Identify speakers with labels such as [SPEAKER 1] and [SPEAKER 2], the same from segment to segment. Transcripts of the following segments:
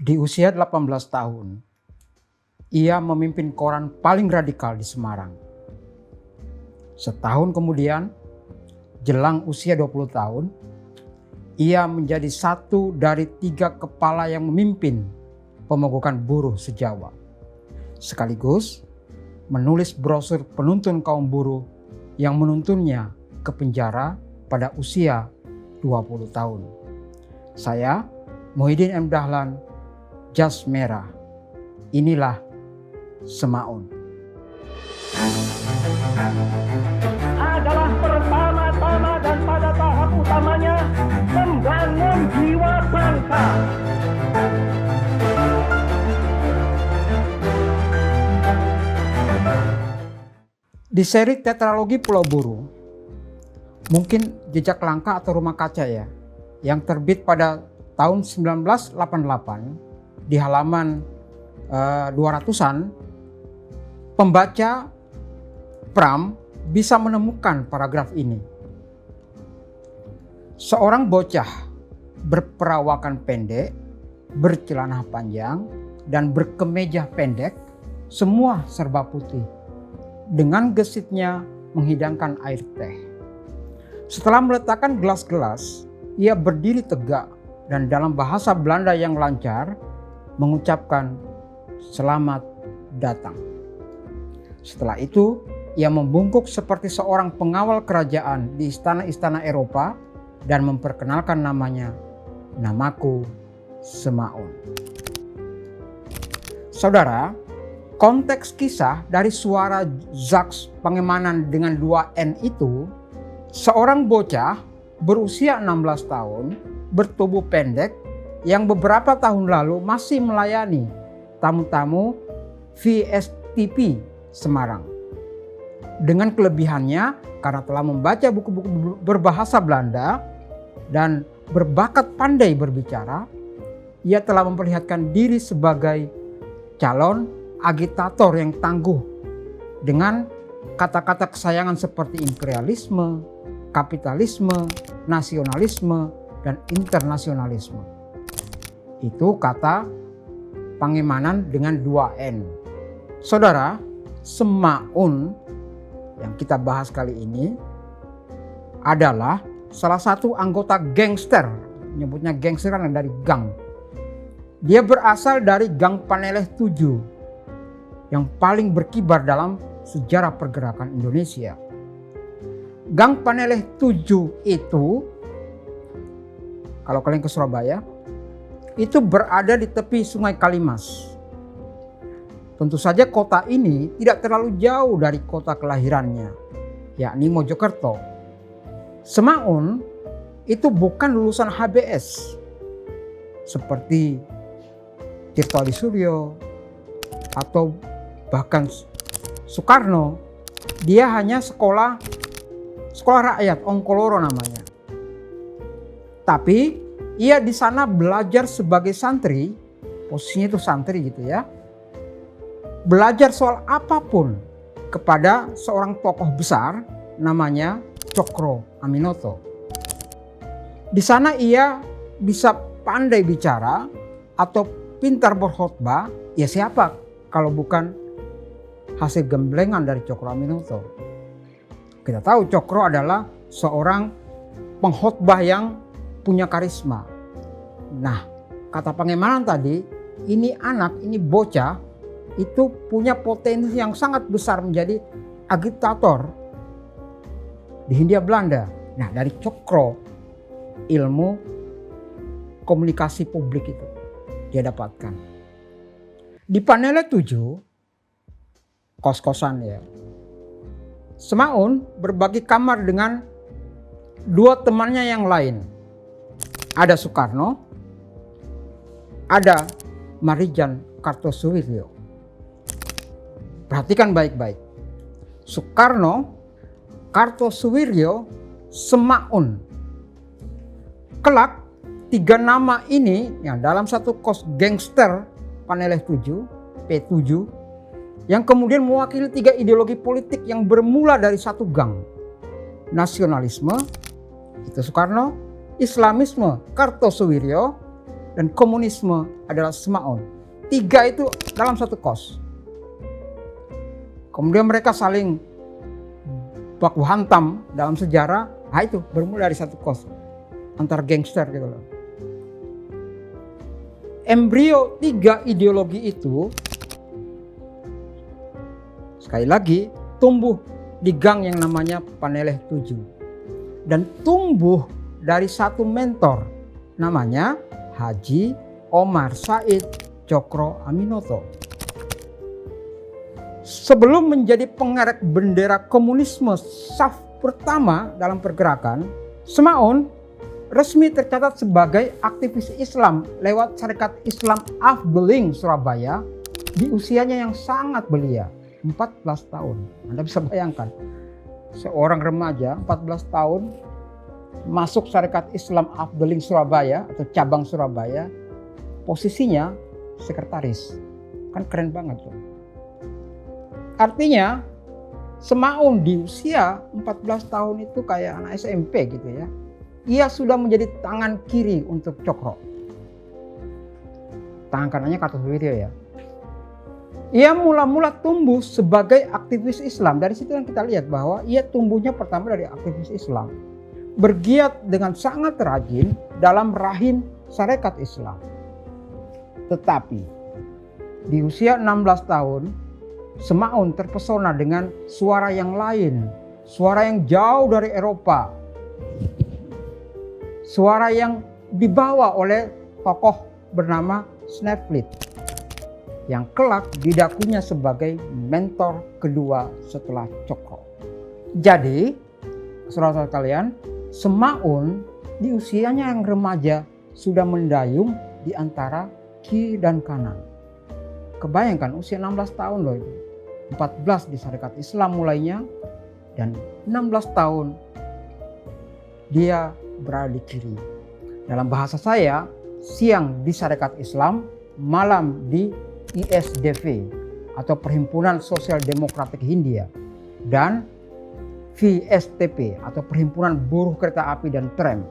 [SPEAKER 1] Di usia 18 tahun, ia memimpin koran paling radikal di Semarang. Setahun kemudian, jelang usia 20 tahun, ia menjadi satu dari 3 kepala yang memimpin pemogokan buruh se-Jawa. Sekaligus menulis brosur penuntun kaum buruh yang menuntunnya ke penjara pada usia 20 tahun. Saya, Muhyiddin M. Dahlan, Jas Merah. Inilah Semaun.
[SPEAKER 2] Adalah pertama-tama dan pada tahap utamanya membangun jiwa bangsa.
[SPEAKER 1] Di seri tetralogi Pulau Buru, mungkin Jejak Langkah atau Rumah Kaca ya, yang terbit pada tahun 1988 di halaman 200-an, pembaca Pram bisa menemukan paragraf ini. Seorang bocah berperawakan pendek, bercelana panjang, dan berkemeja pendek, semua serba putih, dengan gesitnya menghidangkan air teh. Setelah meletakkan gelas-gelas, ia berdiri tegak dan dalam bahasa Belanda yang lancar mengucapkan selamat datang. Setelah itu, ia membungkuk seperti seorang pengawal kerajaan di istana-istana Eropa dan memperkenalkan namanya, "Namaku Semaun." Saudara, konteks kisah dari suara Zaks Pangemanan dengan 2 N itu, seorang bocah berusia 16 tahun, bertubuh pendek, yang beberapa tahun lalu masih melayani tamu-tamu VSTP Semarang. Dengan kelebihannya karena telah membaca buku-buku berbahasa Belanda dan berbakat pandai berbicara, ia telah memperlihatkan diri sebagai calon agitator yang tangguh dengan kata-kata kesayangan seperti imperialisme, kapitalisme, nasionalisme, dan internasionalisme. Itu kata Pangemanan dengan 2 N. Saudara, Semaun yang kita bahas kali ini adalah salah satu anggota gangster, nyebutnya gangster kan dari gang. Dia berasal dari Gang Paneleh 7 yang paling berkibar dalam sejarah pergerakan Indonesia. Gang Paneleh 7 itu, kalau kalian ke Surabaya, itu berada di tepi Sungai Kalimas. Tentu saja kota ini tidak terlalu jauh dari kota kelahirannya, yakni Mojokerto. Semaun itu bukan lulusan HBS seperti Tirto Adi Suryo atau bahkan Soekarno. Dia hanya sekolah rakyat, Ongkoloro namanya. Tapi ia di sana belajar sebagai santri, posisinya itu santri gitu ya. Belajar soal apapun kepada seorang tokoh besar namanya Cokro Aminoto. Di sana ia bisa pandai bicara atau pintar berkhotbah, ya siapa kalau bukan hasil gemblengan dari Cokro Aminoto. Kita tahu Cokro adalah seorang pengkhotbah yang punya karisma. Nah, kata Pangemanan tadi, ini anak, ini bocah, itu punya potensi yang sangat besar menjadi agitator di Hindia Belanda. Nah, dari Cokro ilmu komunikasi publik itu dia dapatkan. Di Paneleh 7, kos-kosan ya, Semaun berbagi kamar dengan 2 temannya yang lain. Ada Soekarno, ada Marijan Kartosuwiryo. Perhatikan baik-baik. Soekarno, Kartosuwiryo, Semaun. Kelak 3 nama ini yang dalam satu kos gangster Paneleh 7, P7, yang kemudian mewakili 3 ideologi politik yang bermula dari satu gang. Nasionalisme, itu Soekarno, Islamisme, Kartosuwiryo, dan komunisme adalah Semaun. 3 itu dalam satu kos. Kemudian mereka saling baku hantam dalam sejarah. Nah itu bermula dari satu kos antar gangster gitu loh. Embrio 3 ideologi itu sekali lagi tumbuh di gang yang namanya Paneleh 7 dan tumbuh dari satu mentor namanya Haji Omar Said Cokro Aminoto. Sebelum menjadi pengerek bendera komunisme saf pertama dalam pergerakan, Semaun resmi tercatat sebagai aktivis Islam lewat Sarekat Islam Afdeling Surabaya di usianya yang sangat belia, 14 tahun. Anda bisa bayangkan, seorang remaja 14 tahun masuk Sarekat Islam Afdeling Surabaya atau cabang Surabaya, posisinya sekretaris. Kan keren banget tuh. Artinya Semaun di usia 14 tahun itu kayak anak SMP gitu ya. Ia sudah menjadi tangan kiri untuk Cokro. Tangan kanannya Kartosuwiryo ya. Ia mula-mula tumbuh sebagai aktivis Islam. Dari situ yang kita lihat bahwa ia tumbuhnya pertama dari aktivis Islam. Bergiat dengan sangat rajin dalam rahim Sarekat Islam. Tetapi di usia 16 tahun Semaun terpesona dengan suara yang lain, suara yang jauh dari Eropa, suara yang dibawa oleh tokoh bernama Sneflit yang kelak didakunya sebagai mentor kedua setelah Cokro. Jadi, saudara-saudara kalian, Semaun di usianya yang remaja sudah mendayung di antara kiri dan kanan. Kebayangkan usia 16 tahun loh itu. 14 di Sarekat Islam mulainya dan 16 tahun dia berada di kiri. Dalam bahasa saya, siang di Sarekat Islam, malam di ISDV atau Perhimpunan Sosial Demokratik Hindia dan VSTP atau Perhimpunan Buruh Kereta Api dan Tram.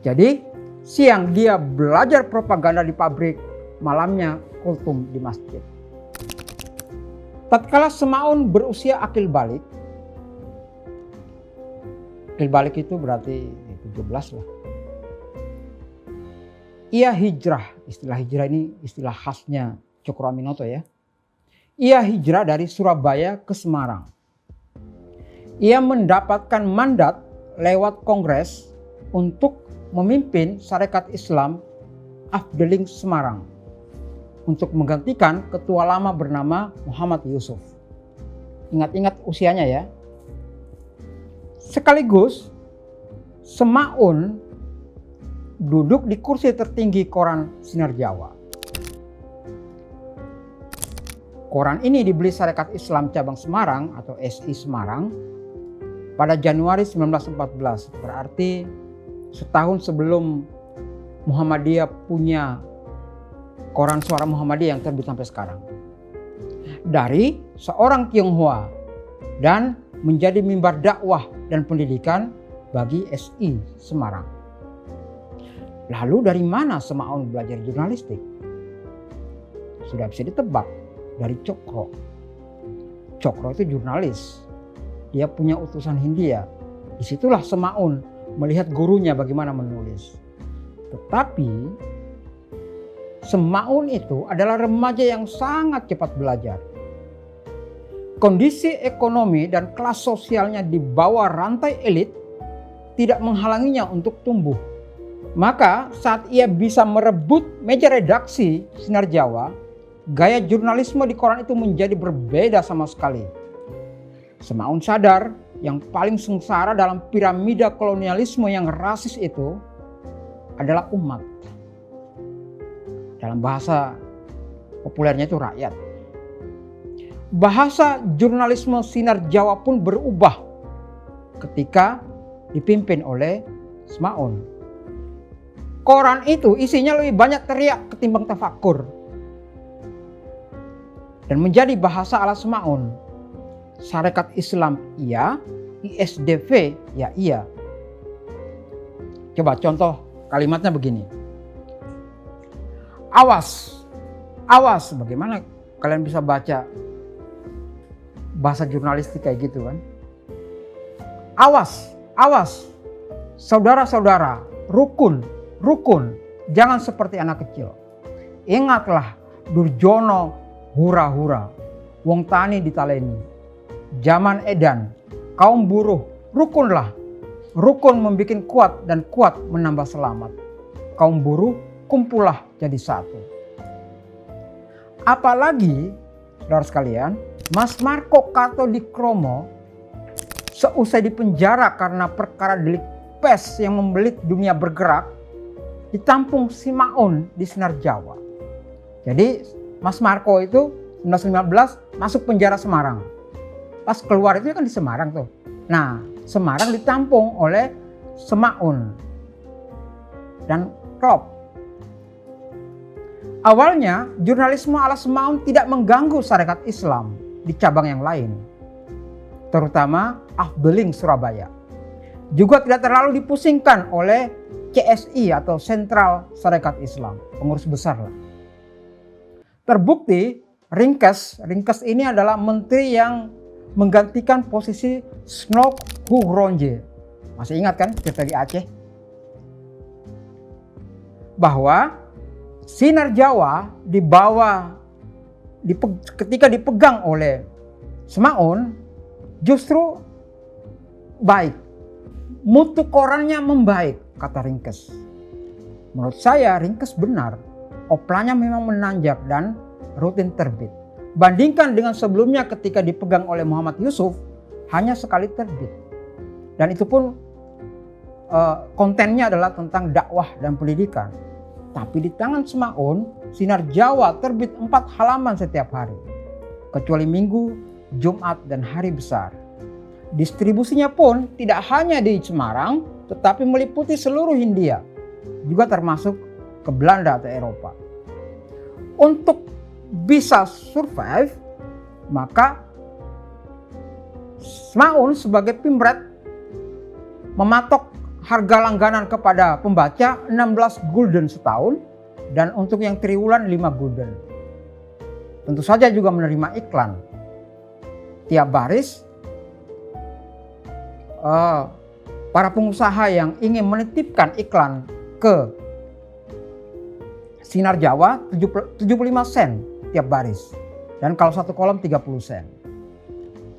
[SPEAKER 1] Jadi siang dia belajar propaganda di pabrik, malamnya kultum di masjid. Tatkala Semaun berusia akil balik itu berarti 17 lah. Ia hijrah, istilah hijrah ini istilah khasnya Cokro Aminoto ya. Ia hijrah dari Surabaya ke Semarang. Ia mendapatkan mandat lewat kongres untuk memimpin Sarekat Islam Afdeling Semarang untuk menggantikan ketua lama bernama Muhammad Yusuf. Ingat-ingat usianya ya. Sekaligus Semaun duduk di kursi tertinggi koran Sinar Jawa. Koran ini dibeli Sarekat Islam Cabang Semarang atau SI Semarang pada Januari 1914. Berarti setahun sebelum Muhammadiyah punya koran Suara Muhammadiyah yang terbit sampai sekarang. Dari seorang Tionghoa dan menjadi mimbar dakwah dan pendidikan bagi SI Semarang. Lalu dari mana Semaun belajar jurnalistik? Sudah bisa ditebak, dari Cokro. Cokro itu jurnalis. Dia punya utusan Hindia. Disitulah Semaun melihat gurunya bagaimana menulis. Tetapi Semaun itu adalah remaja yang sangat cepat belajar. Kondisi ekonomi dan kelas sosialnya di bawah rantai elit tidak menghalanginya untuk tumbuh. Maka saat ia bisa merebut meja redaksi Sinar Jawa, gaya jurnalisme di koran itu menjadi berbeda sama sekali. Semaun sadar yang paling sengsara dalam piramida kolonialisme yang rasis itu adalah umat. Dalam bahasa populernya itu rakyat. Bahasa jurnalisme Sinar Jawa pun berubah ketika dipimpin oleh Semaun. Koran itu isinya lebih banyak teriak ketimbang tafakur. Dan menjadi bahasa ala Semaun. Sarekat Islam iya, ISDV ya iya. Coba contoh kalimatnya begini. Awas, awas. Bagaimana kalian bisa baca bahasa jurnalistik kayak gitu kan? Awas, awas. Saudara-saudara, rukun, rukun. Jangan seperti anak kecil. Ingatlah Durjono hura-hura. Wong tani ditaleni. Zaman edan, kaum buruh, rukunlah. Rukun membuat kuat dan kuat menambah selamat. Kaum buruh, kumpullah jadi satu. Apalagi, saudara sekalian, Mas Marco Kartodikromo seusai dipenjara karena perkara delik pes yang membelit dunia bergerak, ditampung Simaun di Sinar Jawa. Jadi Mas Marco itu 1915 masuk penjara Semarang. Pas keluar itu kan di Semarang tuh. Nah, Semarang ditampung oleh Semaun dan Klop. Awalnya jurnalisme ala Semaun tidak mengganggu syarikat Islam di cabang yang lain, terutama Afdeling Surabaya. Juga tidak terlalu dipusingkan oleh CSI atau Sentral Syarikat Islam, pengurus besar lah. Terbukti Ringkes ini adalah menteri yang menggantikan posisi Snok Hugronje. Masih ingat kan cerita di Aceh? Bahwa Sinar Jawa ketika dipegang oleh Semaun justru baik. Mutu korannya membaik, kata Ringkes. Menurut saya Ringkes benar. Oplanya memang menanjak dan rutin terbit. Bandingkan dengan sebelumnya ketika dipegang oleh Muhammad Yusuf, hanya sekali terbit. Dan itu pun kontennya adalah tentang dakwah dan pendidikan. Tapi di tangan Semaun, Sinar Jawa terbit 4 halaman setiap hari. Kecuali Minggu, Jumat, dan hari besar. Distribusinya pun tidak hanya di Semarang, tetapi meliputi seluruh Hindia, juga termasuk ke Belanda atau Eropa. Untuk bisa survive, maka Semaun sebagai Pimret mematok harga langganan kepada pembaca 16 gulden setahun, dan untuk yang triwulan 5 gulden. Tentu saja juga menerima iklan. Tiap baris para pengusaha yang ingin menitipkan iklan ke Sinar Jawa 75 sen tiap baris, dan kalau satu kolom 30 sen.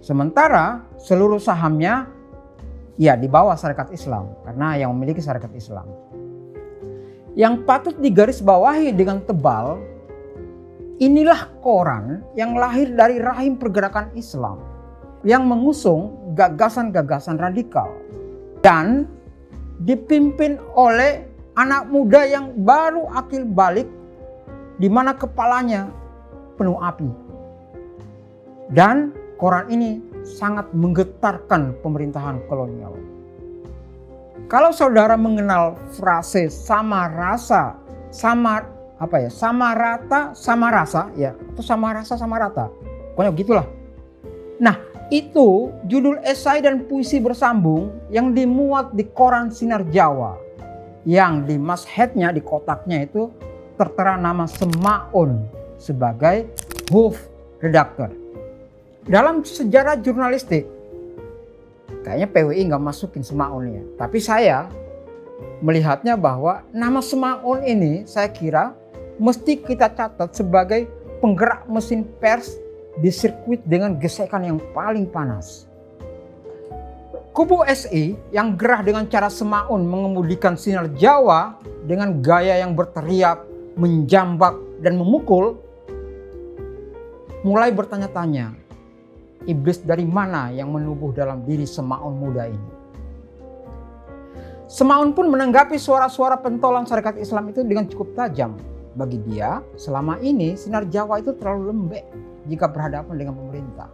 [SPEAKER 1] Sementara seluruh sahamnya ya di bawah Syarikat Islam, karena yang memiliki Syarikat Islam. Yang patut digarisbawahi dengan tebal, inilah koran yang lahir dari rahim pergerakan Islam yang mengusung gagasan-gagasan radikal dan dipimpin oleh anak muda yang baru akil balik, di mana kepalanya penuh api. Dan koran ini sangat menggetarkan pemerintahan kolonial. Kalau saudara mengenal frase sama rasa, sama rata, sama rasa, ya, atau sama rasa, sama rata, pokoknya begitulah. Nah, itu judul esai dan puisi bersambung yang dimuat di koran Sinar Jawa, yang di masheadnya, di kotaknya itu tertera nama Semaun sebagai hoofdredakteur. Dalam sejarah jurnalistik, kayaknya PWI nggak masukin Semaun ya. Tapi saya melihatnya bahwa nama Semaun ini saya kira mesti kita catat sebagai penggerak mesin pers di sirkuit dengan gesekan yang paling panas. Kubu SI yang gerah dengan cara Semaun mengemudikan Sinar Jawa dengan gaya yang berteriak, menjambak, dan memukul, mulai bertanya-tanya, iblis dari mana yang menubuh dalam diri Semaun muda ini? Semaun pun menanggapi suara-suara pentolan Syarikat Islam itu dengan cukup tajam. Bagi dia, selama ini Sinar Jawa itu terlalu lembek jika berhadapan dengan pemerintah.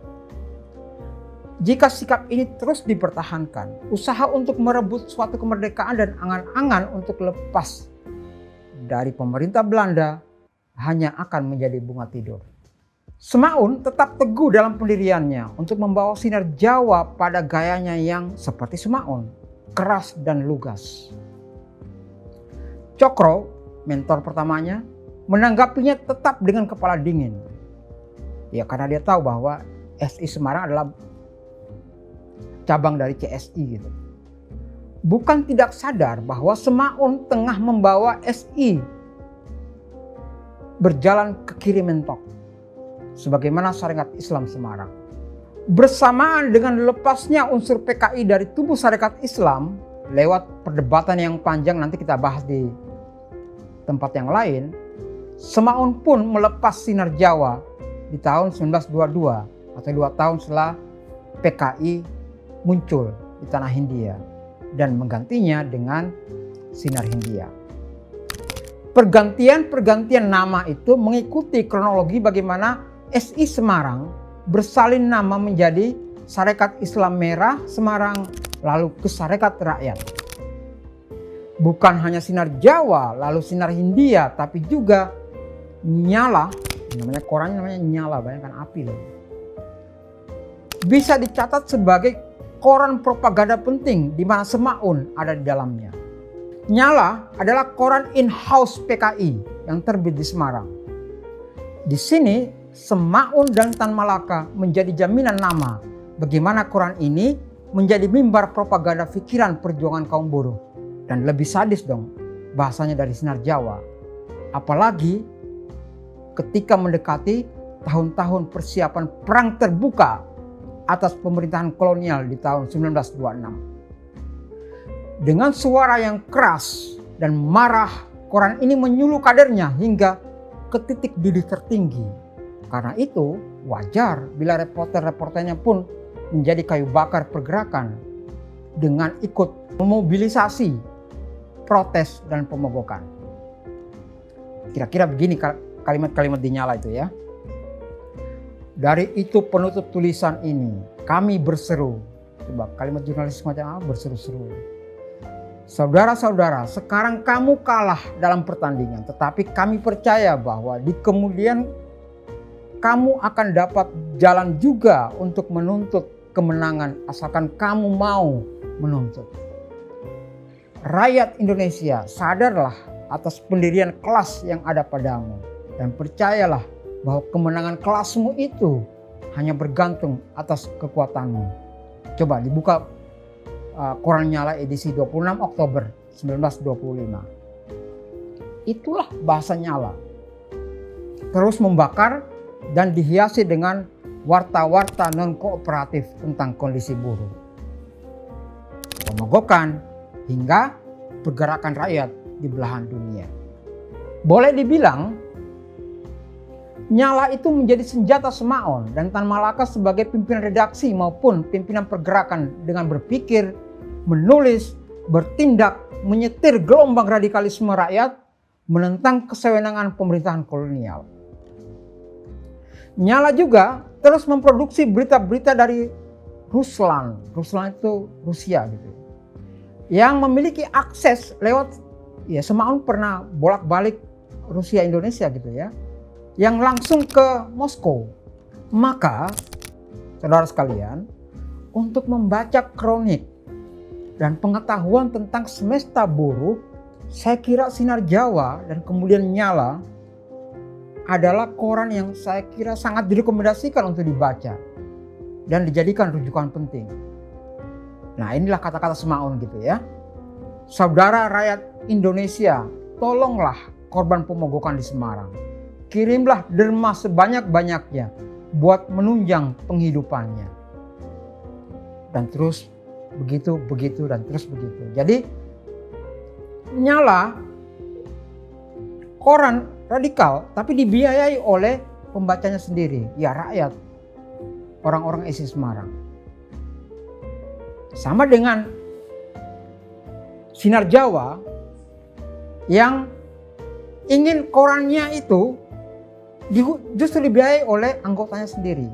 [SPEAKER 1] Jika sikap ini terus dipertahankan, usaha untuk merebut suatu kemerdekaan dan angan-angan untuk lepas dari pemerintah Belanda hanya akan menjadi bunga tidur. Semaun tetap teguh dalam pendiriannya untuk membawa Sinar Jawa pada gayanya yang seperti Semaun, keras dan lugas. Cokro, mentor pertamanya, menanggapinya tetap dengan kepala dingin. Ya karena dia tahu bahwa SI Semarang adalah cabang dari CSI gitu. Bukan tidak sadar bahwa Semaun tengah membawa SI berjalan ke kiri mentok, sebagaimana Sarekat Islam Semarang. Bersamaan dengan lepasnya unsur PKI dari tubuh Sarekat Islam lewat perdebatan yang panjang, nanti kita bahas di tempat yang lain, Semaun pun melepas sinar Jawa di tahun 1922 atau 2 tahun setelah PKI muncul di tanah Hindia dan menggantinya dengan sinar Hindia. Pergantian nama itu mengikuti kronologi bagaimana SI Semarang bersalin nama menjadi Sarekat Islam Merah Semarang lalu ke Sarekat Rakyat. Bukan hanya sinar Jawa lalu sinar Hindia, tapi juga Nyala, namanya korannya namanya Nyala, bayangkan api loh. Bisa dicatat sebagai koran propaganda penting di mana Semaun ada di dalamnya. Nyala adalah koran in-house PKI yang terbit di Semarang. Di sini Semaun dan Tan Malaka menjadi jaminan nama bagaimana koran ini menjadi mimbar propaganda pikiran perjuangan kaum buruh. Dan lebih sadis dong bahasanya dari sinar Jawa. Apalagi ketika mendekati tahun-tahun persiapan perang terbuka atas pemerintahan kolonial di tahun 1926. Dengan suara yang keras dan marah, koran ini menyuluh kadernya hingga ke titik didih tertinggi. Karena itu wajar bila reporter-reporternya pun menjadi kayu bakar pergerakan dengan ikut memobilisasi protes dan pemogokan. Kira-kira begini kalimat-kalimat di Nyala itu ya. Dari itu penutup tulisan ini, kami berseru. Coba kalimat jurnalis semacam apa? Berseru-seru. Saudara-saudara, sekarang kamu kalah dalam pertandingan, tetapi kami percaya bahwa di kemudian kamu akan dapat jalan juga untuk menuntut kemenangan asalkan kamu mau menuntut. Rakyat Indonesia, sadarlah atas pendirian kelas yang ada padamu dan percayalah bahwa kemenangan kelasmu itu hanya bergantung atas kekuatanmu. Coba dibuka koran Nyala edisi 26 Oktober 1925. Itulah bahasa Nyala. Terus membakar dan dihiasi dengan warta-warta non-kooperatif tentang kondisi buruh. Pemogokan hingga pergerakan rakyat di belahan dunia. Boleh dibilang Nyala itu menjadi senjata Semaun dan Tan Malaka sebagai pimpinan redaksi maupun pimpinan pergerakan dengan berpikir, menulis, bertindak, menyetir gelombang radikalisme rakyat menentang kesewenangan pemerintahan kolonial. Nyala juga terus memproduksi berita-berita dari Ruslan. Ruslan itu Rusia gitu. Yang memiliki akses lewat, ya Semaun pernah bolak-balik Rusia Indonesia gitu ya. Yang langsung ke Moskow. Maka saudara sekalian, untuk membaca kronik dan pengetahuan tentang semesta buruh, saya kira Sinar Jawa dan kemudian Nyala adalah koran yang saya kira sangat direkomendasikan untuk dibaca dan dijadikan rujukan penting. Nah, inilah kata-kata Semaun gitu ya. Saudara rakyat Indonesia, tolonglah korban pemogokan di Semarang. Kirimlah derma sebanyak-banyaknya buat menunjang penghidupannya. Dan terus begitu, dan terus begitu. Jadi Nyala koran radikal tapi dibiayai oleh pembacanya sendiri, ya rakyat, orang-orang isi Semarang. Sama dengan Sinar Jawa yang ingin korannya itu justru dibiayai oleh anggotanya sendiri.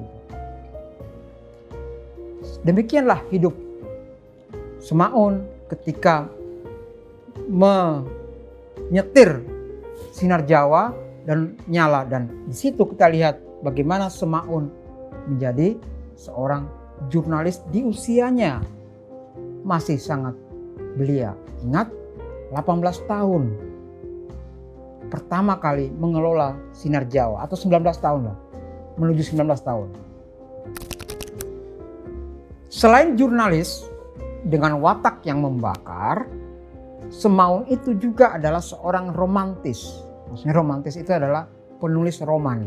[SPEAKER 1] Demikianlah hidup Semaun ketika menyetir Sinar Jawa dan Nyala, dan di situ kita lihat bagaimana Semaun menjadi seorang jurnalis di usianya masih sangat belia. Ingat, 18 tahun pertama kali mengelola Sinar Jawa, atau 19 tahun lah, menuju 19 tahun. Selain jurnalis dengan watak yang membakar, Semaun itu juga adalah seorang romantis. Maksudnya romantis itu adalah penulis roman.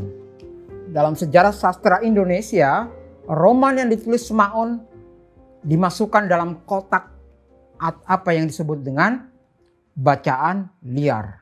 [SPEAKER 1] Dalam sejarah sastra Indonesia, roman yang ditulis Semaun dimasukkan dalam kotak apa yang disebut dengan bacaan liar.